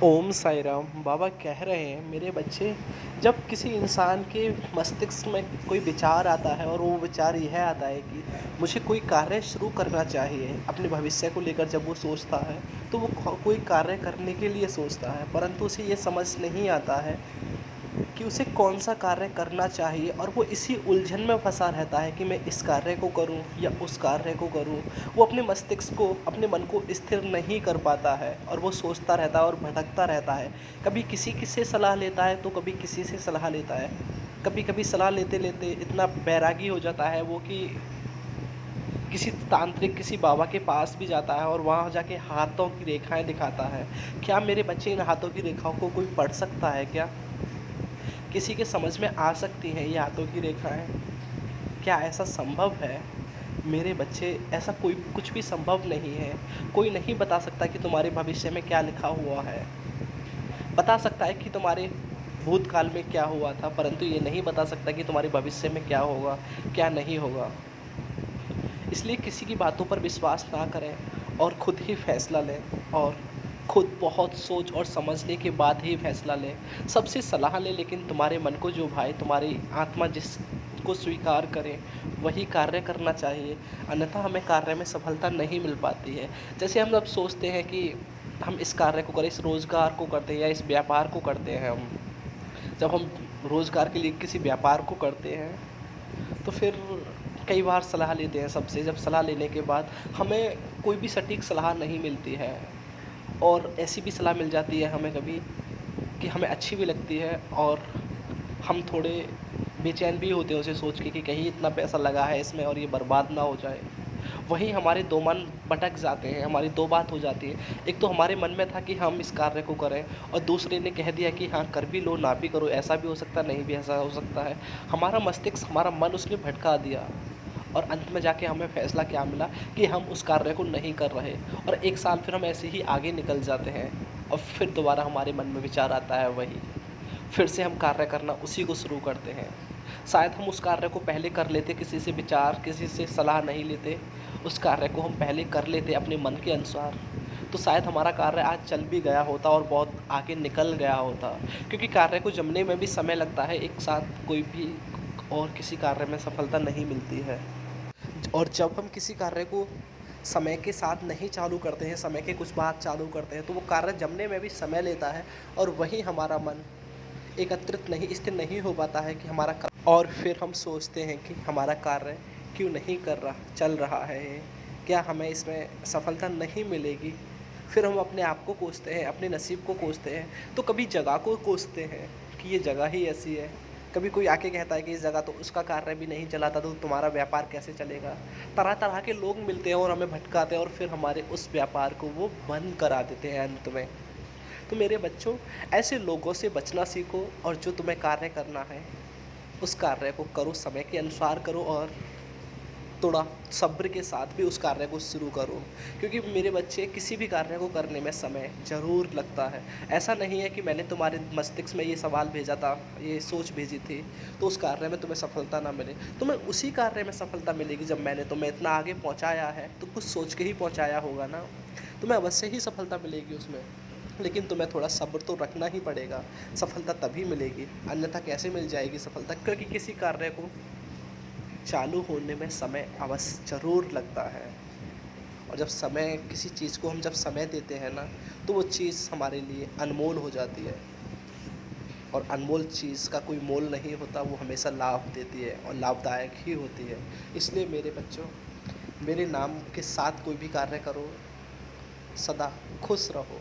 ओम साई राम। बाबा कह रहे हैं मेरे बच्चे, जब किसी इंसान के मस्तिष्क में कोई विचार आता है और वो विचार यह आता है कि मुझे कोई कार्य शुरू करना चाहिए अपने भविष्य को लेकर, जब वो सोचता है तो वो कोई कार्य करने के लिए सोचता है, परंतु उसे ये समझ नहीं आता है कि उसे कौन सा कार्य करना चाहिए, और वो इसी उलझन में फंसा रहता है कि मैं इस कार्य को करूं या उस कार्य को करूं। वो अपने मस्तिष्क को, अपने मन को स्थिर नहीं कर पाता है और वो सोचता रहता है और भटकता रहता है। कभी किसी से सलाह लेता है तो कभी किसी से सलाह लेता है। कभी कभी सलाह लेते लेते इतना बैरागी हो जाता है वो कि किसी तांत्रिक, किसी बाबा के पास भी जाता है और वहाँ जाके हाथों की रेखाएं दिखाता है। क्या मेरे बच्चे इन हाथों की रेखाओं को कोई पढ़ सकता है क्या? किसी के समझ में आ सकती हैं ये हाथों की रेखाएं? क्या ऐसा संभव है? मेरे बच्चे, ऐसा कोई कुछ भी संभव नहीं है। कोई नहीं बता सकता कि तुम्हारे भविष्य में क्या लिखा हुआ है। बता सकता है कि तुम्हारे भूतकाल में क्या हुआ था, परंतु ये नहीं बता सकता कि तुम्हारे भविष्य में क्या होगा, क्या नहीं होगा। इसलिए किसी की बातों पर विश्वास ना करें और खुद ही फैसला लें, और खुद बहुत सोच और समझने के बाद ही फैसला लें। सबसे सलाह लें, लेकिन तुम्हारे मन को जो भाए, तुम्हारी आत्मा जिसको स्वीकार करे वही कार्य करना चाहिए। अन्यथा हमें कार्य में सफलता नहीं मिल पाती है। जैसे हम अब सोचते हैं कि हम इस कार्य को करें, इस रोज़गार को करते हैं या इस व्यापार को करते हैं। हम जब हम रोज़गार के लिए किसी व्यापार को करते हैं तो फिर कई बार सलाह लेते हैं सबसे। जब सलाह लेने के बाद हमें कोई भी सटीक सलाह नहीं मिलती है, और ऐसी भी सलाह मिल जाती है हमें कभी कि हमें अच्छी भी लगती है, और हम थोड़े बेचैन भी होते हैं उसे सोच के कि कहीं इतना पैसा लगा है इसमें और ये बर्बाद ना हो जाए। वहीं हमारे दो मन भटक जाते हैं, हमारी दो बात हो जाती है। एक तो हमारे मन में था कि हम इस कार्य को करें, और दूसरे ने कह दिया कि हाँ कर भी लो, ना भी करो, ऐसा भी हो सकता है, नहीं भी ऐसा हो सकता है। हमारा मस्तिष्क, हमारा मन उसने भटका दिया, और अंत में जाके हमें फैसला क्या मिला कि हम उस कार्य को नहीं कर रहे। और 1 साल फिर हम ऐसे ही आगे निकल जाते हैं, और फिर दोबारा हमारे मन में विचार आता है वही। फिर से हम कार्य करना उसी को शुरू करते हैं। शायद हम उस कार्य को पहले कर लेते, किसी से विचार, किसी से सलाह नहीं लेते, उस कार्य को हम पहले कर लेते अपने मन के अनुसार, तो शायद हमारा कार्य आज चल भी गया होता और बहुत आगे निकल गया होता। क्योंकि कार्य को जमने में भी समय लगता है, एक साथ कोई भी और किसी कार्य में सफलता नहीं मिलती है। और जब हम किसी कार्य को समय के साथ नहीं चालू करते हैं, समय के कुछ बाद चालू करते हैं, तो वो कार्य जमने में भी समय लेता है, और वहीं हमारा मन एकत्रित नहीं, स्थिर नहीं हो पाता है कि हमारा और फिर हम सोचते हैं कि हमारा कार्य क्यों नहीं कर रहा, चल रहा है ये, क्या हमें इसमें सफलता नहीं मिलेगी। फिर हम अपने आप को कोसते हैं, अपने नसीब को कोसते हैं। तो कभी जगह को कोसते हैं कि ये जगह ही ऐसी है। कभी कोई आके कहता है कि इस जगह तो उसका कार्य भी नहीं चला था, तो तुम्हारा व्यापार कैसे चलेगा। तरह तरह के लोग मिलते हैं और हमें भटकाते हैं, और फिर हमारे उस व्यापार को वो बंद करा देते हैं अंत में। तो मेरे बच्चों, ऐसे लोगों से बचना सीखो, और जो तुम्हें कार्य करना है उस कार्य को करो, समय के अनुसार करो, और थोड़ा सब्र के साथ भी उस कार्य को शुरू करो। क्योंकि मेरे बच्चे, किसी भी कार्य को करने में समय ज़रूर लगता है। ऐसा नहीं है कि मैंने तुम्हारे मस्तिष्क में ये सवाल भेजा था, ये सोच भेजी थी, तो उस कार्य में तुम्हें सफलता ना मिले। तुम्हें उसी कार्य में सफलता मिलेगी जब मैंने तुम्हें इतना आगे पहुंचाया है, तो कुछ सोच के ही पहुंचाया होगा ना। तुम्हें अवश्य ही सफलता मिलेगी उसमें, लेकिन तुम्हें थोड़ा सब्र तो रखना ही पड़ेगा। सफलता तभी मिलेगी, अन्यथा कैसे मिल जाएगी सफलता? क्योंकि किसी कार्य को चालू होने में समय अवश्य ज़रूर लगता है। और जब समय, किसी चीज़ को हम जब समय देते हैं ना, तो वो चीज़ हमारे लिए अनमोल हो जाती है। और अनमोल चीज़ का कोई मोल नहीं होता, वो हमेशा लाभ देती है और लाभदायक ही होती है। इसलिए मेरे बच्चों, मेरे नाम के साथ कोई भी कार्य करो, सदा खुश रहो।